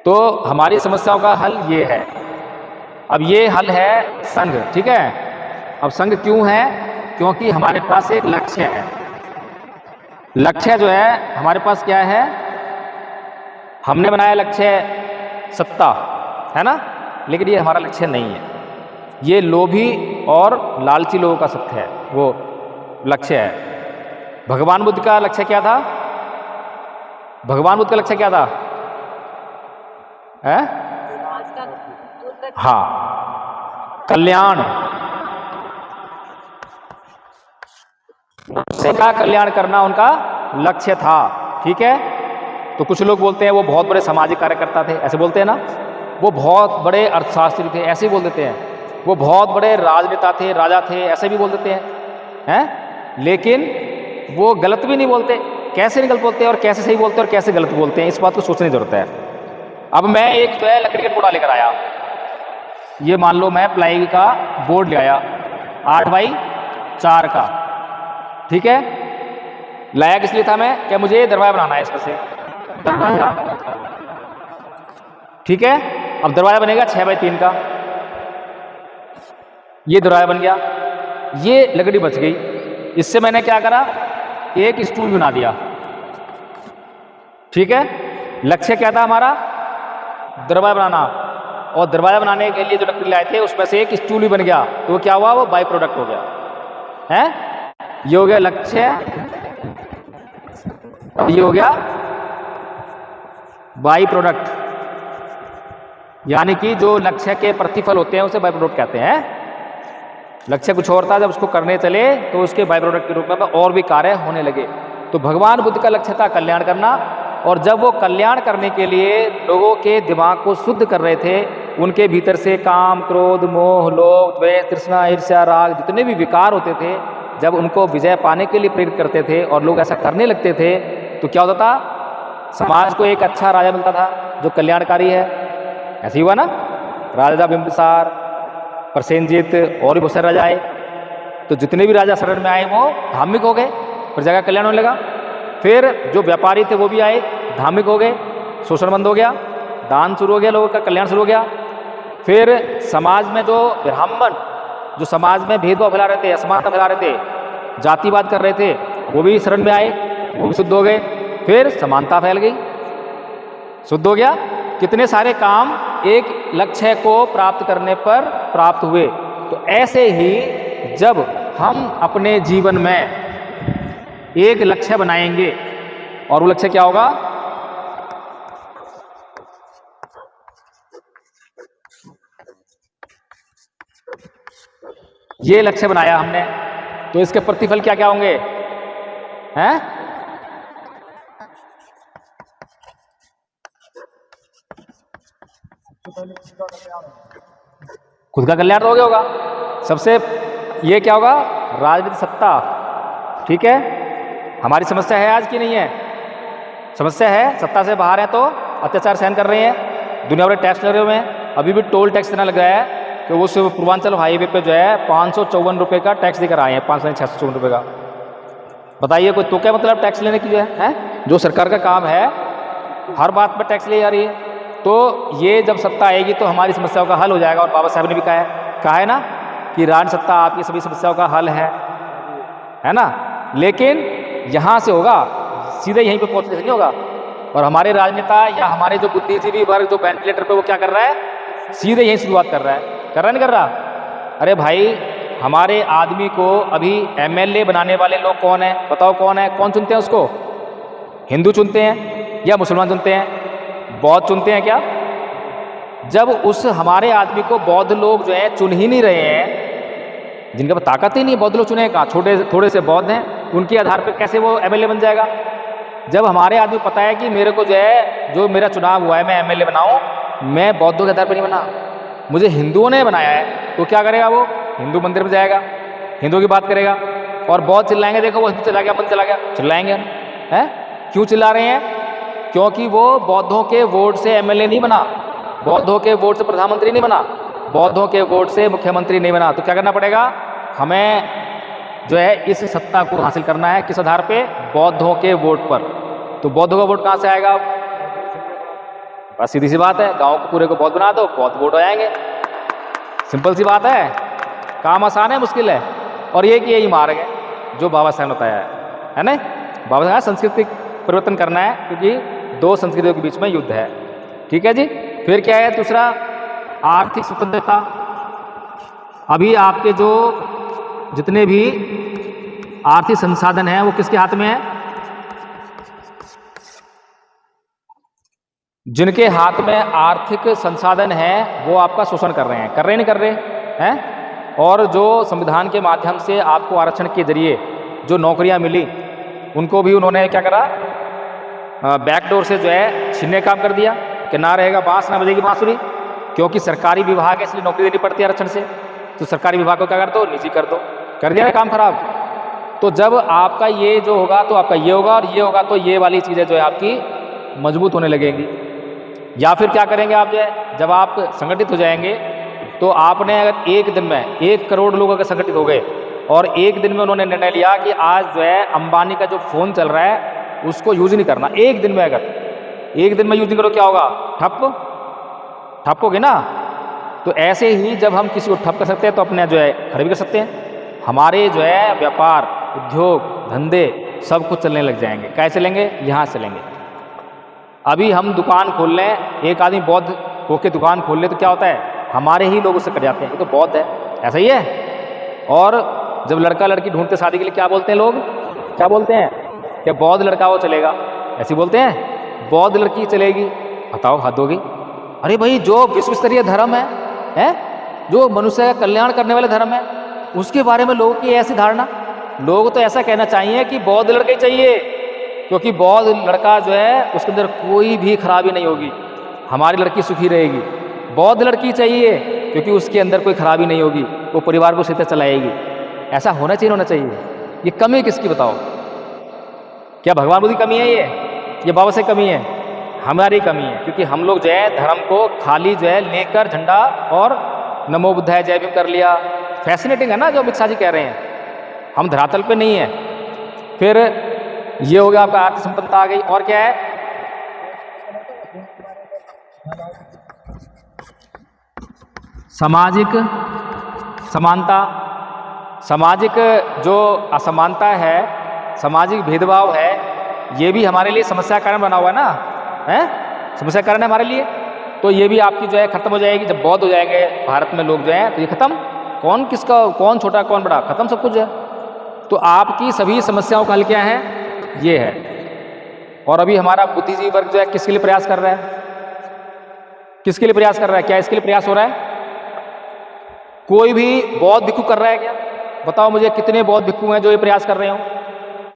तो हमारी समस्याओं का हल ये है। अब ये हल है संघ, ठीक है। अब संघ क्यों है? क्योंकि हमारे पास एक लक्ष्य है। लक्ष्य जो है हमारे पास क्या है? हमने बनाया लक्ष्य सत्ता, है ना, लेकिन ये हमारा लक्ष्य नहीं है। ये लोभी और लालची लोगों का सत्य है, वो लक्ष्य है। भगवान बुद्ध का लक्ष्य क्या था? भगवान बुद्ध का लक्ष्य क्या था? है? हाँ, कल्याण। सबका कल्याण करना उनका लक्ष्य था, ठीक है। तो कुछ लोग बोलते हैं वो बहुत बड़े सामाजिक कार्यकर्ता थे, ऐसे बोलते हैं ना। वो बहुत बड़े अर्थशास्त्री थे, ऐसे ही बोल देते हैं। वो बहुत बड़े राजनेता थे, राजा थे, ऐसे भी बोल देते हैं। लेकिन वो गलत भी नहीं बोलते। कैसे नहीं गलत बोलते और कैसे सही बोलते और कैसे गलत बोलते हैं, इस बात को सोचने की जरूरत है। अब मैं एक जो है लकड़ी का टुकड़ा लेकर आया, ये मान लो मैं प्लाई का बोर्ड ले आया 8x4 का, ठीक है। लाया किस लिए था मैं? क्या मुझे दरवाजा बनाना है इसमें से, ठीक है। अब दरवाजा बनेगा 6x3 का, ये दरवाजा बन गया। ये लकड़ी बच गई, इससे मैंने क्या करा? एक स्टूल बना दिया, ठीक है। लक्ष्य क्या था हमारा? दरवाजा बनाना। और दरवाजा बनाने के लिए जो लकड़ी लाए थे उसमें से एक स्टूल भी बन गया, तो वो क्या हुआ? वो बाई प्रोडक्ट हो गया, है। ये हो गया लक्ष्य, ये हो गया बाई प्रोडक्ट। यानी कि जो लक्ष्य के प्रतिफल होते हैं उसे बाई प्रोडक्ट कहते हैं। लक्ष्य कुछ और था, जब उसको करने चले तो उसके बाई प्रोडक्ट के रूप में और भी कार्य होने लगे। तो भगवान बुद्ध का लक्ष्य था कल्याण करना, और जब वो कल्याण करने के लिए लोगों के दिमाग को शुद्ध कर रहे थे, उनके भीतर से काम, क्रोध, मोह, लोभ, द्वेष, तृष्णा, ईर्ष्या, राग, जितने भी विकार होते थे, जब उनको विजय पाने के लिए प्रेरित करते थे और लोग ऐसा करने लगते थे, तो क्या होता था? समाज को एक अच्छा राजा मिलता था जो कल्याणकारी है। ऐसे ही हुआ ना, राजा बिंबिसार, प्रसेनजीत और भी बहुत सारे राजा आए। तो जितने भी राजा शरण में आए वो धार्मिक हो गए, प्रजा का कल्याण होने लगा। फिर जो व्यापारी थे वो भी आए, धार्मिक हो गए, शोषण बंद हो गया, दान शुरू हो गया, लोगों का कल्याण शुरू हो गया। फिर समाज में जो ब्राह्मण, जो समाज में भेदभाव फैला रहे थे, असमानता फैला रहे थे, जातिवाद कर रहे थे, वो भी शरण में आए, वो भी शुद्ध हो गए। फिर समानता फैल गई, शुद्ध हो गया। कितने सारे काम एक लक्ष्य को प्राप्त करने पर प्राप्त हुए। तो ऐसे ही जब हम अपने जीवन में एक लक्ष्य बनाएंगे, और वो लक्ष्य क्या होगा? ये लक्ष्य बनाया हमने, तो इसके प्रतिफल क्या क्या होंगे? हैं? खुद का कल्याण तो हो गया होगा सबसे। ये क्या होगा? राजनीतिक सत्ता, ठीक है। हमारी समस्या है आज की नहीं है? समस्या है, सत्ता से बाहर है तो अत्याचार सहन कर रहे हैं, दुनिया भर टैक्स लगे हुए हैं। अभी भी टोल टैक्स देना लग गया है कि उस पूर्वांचल हाईवे पे जो है 554 रुपये का टैक्स देकर आए हैं, 654 रुपये का। बताइए कोई तो क्या मतलब टैक्स लेने की जो है? जो सरकार का काम है हर बात पर टैक्स ले जा रही है। तो ये जब सत्ता आएगी तो हमारी समस्याओं का हल हो जाएगा। और बाबा साहब ने भी कहा है ना कि राज सत्ता आपकी सभी समस्याओं का हल है ना। लेकिन यहाँ से होगा, सीधे यहीं पे पहुँचने से नहीं होगा। और हमारे राजनेता या हमारे जो बुद्धिजीवी वर्ग जो वेंटिलेटर पे, वो क्या कर रहा है? सीधे यहीं शुरुआत कर रहा है। कर रहा नहीं कर रहा? अरे भाई, हमारे आदमी को अभी MLA बनाने वाले लोग कौन है? बताओ कौन है? कौन चुनते हैं उसको? हिंदू चुनते हैं या मुसलमान चुनते हैं? बौद्ध चुनते हैं क्या? जब उस हमारे आदमी को बौद्ध लोग जो है चुन ही नहीं रहे हैं, जिनके पास ताकत ही नहीं, बौद्ध लोग चुने कहाँ? थोड़े से बौद्ध हैं, उनके आधार पर कैसे वो MLA बन जाएगा? जब हमारे आदमी पता है कि मेरे को जो है, जो मेरा चुनाव हुआ है, मैं MLA बनाऊं, मैं बौद्धों के आधार पर नहीं बना, मुझे हिंदुओं ने बनाया है, तो क्या करेगा? वो हिंदू मंदिर में जाएगा, हिंदुओं की बात करेगा। और बौद्ध चिल्लाएंगे, देखो वो हिंदू चला गया, बंद चला गया, चिल्लाएंगे हैं। क्यों चिल्ला रहे हैं? क्योंकि वो बौद्धों के वोट से MLA नहीं बना, बौद्धों के वोट से प्रधानमंत्री नहीं बना, बौद्धों के वोट से मुख्यमंत्री नहीं बना। तो क्या करना पड़ेगा? हमें जो है इस सत्ता को हासिल करना है। किस आधार पे? बौद्धों के वोट पर। तो बौद्धों का वोट कहाँ से आएगा? बस सीधी सी बात है, गांव को पूरे को बौद्ध बना दो, बौद्ध वोट हो जाएंगे। सिंपल सी बात है, काम आसान है मुश्किल है। और ये कि यही मार्ग है जो बाबा साहब ने बताया है ना। बाबा साहब सांस्कृतिक परिवर्तन करना है क्योंकि दो संस्कृतियों के बीच में युद्ध है। ठीक है जी। फिर क्या है दूसरा, आर्थिक स्वतंत्रता। अभी आपके जो जितने भी आर्थिक संसाधन हैं वो किसके हाथ में है? जिनके हाथ में आर्थिक संसाधन है वो आपका शोषण कर रहे हैं, कर रहे नहीं कर रहे हैं। और जो संविधान के माध्यम से आपको आरक्षण के जरिए जो नौकरियां मिली उनको भी उन्होंने क्या करा, बैकडोर से जो है छीनने का काम कर दिया कि ना रहेगा बांस ना बजेगी बांसुरी। क्योंकि सरकारी विभाग है इसलिए नौकरी देनी पड़ती है आरक्षण से, तो सरकारी विभाग को क्या कर दो, निजी कर दो, कर दिया ना काम खराब। तो जब आपका ये जो होगा तो आपका ये होगा और ये होगा तो ये वाली चीज़ें जो है आपकी मजबूत होने लगेंगी। या फिर क्या करेंगे आप जो है, जब आप संगठित हो जाएंगे तो आपने अगर एक दिन में 1 करोड़ लोग अगर संगठित हो गए और एक दिन में उन्होंने निर्णय लिया कि आज जो है अंबानी का जो फ़ोन चल रहा है उसको यूज नहीं करना, एक दिन में अगर एक दिन में यूज नहीं करो क्या होगा, ठप होगी ना। तो ऐसे ही जब हम किसी को ठप कर सकते हैं तो अपने जो है खड़े भी कर सकते हैं। हमारे जो है व्यापार उद्योग धंधे सब कुछ चलने लग जाएंगे। कैसे चलेंगे? यहाँ चलेंगे। अभी हम दुकान खोल लें, एक आदमी बौद्ध होके दुकान खोल ले तो क्या होता है, हमारे ही लोग उससे कट जाते हैं, ये तो बौद्ध है, ऐसा ही है। और जब लड़का लड़की ढूंढते शादी के लिए क्या बोलते हैं लोग, क्या बोलते हैं कि बौद्ध लड़का वो चलेगा, ऐसे बोलते हैं, बौद्ध लड़की चलेगी। बताओ हद होगी। अरे भाई जो विश्व स्तरीय धर्म है जो मनुष्य का कल्याण करने वाले धर्म है, उसके बारे में लोगों की ऐसी धारणा। लोग तो ऐसा कहना चाहिए कि बौद्ध लड़का ही चाहिए, क्योंकि बौद्ध लड़का जो है उसके अंदर कोई भी खराबी नहीं होगी, हमारी लड़की सुखी रहेगी। बौद्ध लड़की चाहिए क्योंकि उसके अंदर कोई खराबी नहीं होगी, वो परिवार को सही तरह चलाएगी। ऐसा होना चाहिए, होना चाहिए। ये कमी किसकी बताओ? क्या भगवान बुद्ध की कमी है ये बाबा से कमी है? हमारी कमी है, क्योंकि हम लोग जो है धर्म को खाली जो है लेकर झंडा और नमो बुद्धाय जय भीम कर लिया। फैसिनेटिंग है ना जो अमित शाह जी कह रहे हैं, हम धरातल पे नहीं है। फिर ये हो गया आपका आर्थिक संपन्नता आ गई। और क्या है? सामाजिक समानता। सामाजिक जो असमानता है, सामाजिक भेदभाव है, ये भी हमारे लिए समस्या कारण बना हुआ है ना, है समस्या कारण है हमारे लिए। तो ये भी आपकी जो है खत्म हो जाएगी जब बौद्ध हो जाएंगे भारत में लोग जो है, तो ये खत्म। कौन किसका, कौन छोटा कौन बड़ा, खत्म सब कुछ है। तो आपकी सभी समस्याओं का हल क्या है? ये है। और अभी हमारा बुद्धिजीवी वर्ग जो है किसके लिए प्रयास कर रहा है? किसके लिए प्रयास कर रहा है? क्या इसके लिए प्रयास हो रहा है? कोई भी बौद्ध भिक्षु कर रहा है क्या? बताओ मुझे, कितने बौद्ध भिक्षु हैं जो ये प्रयास कर रहे हो?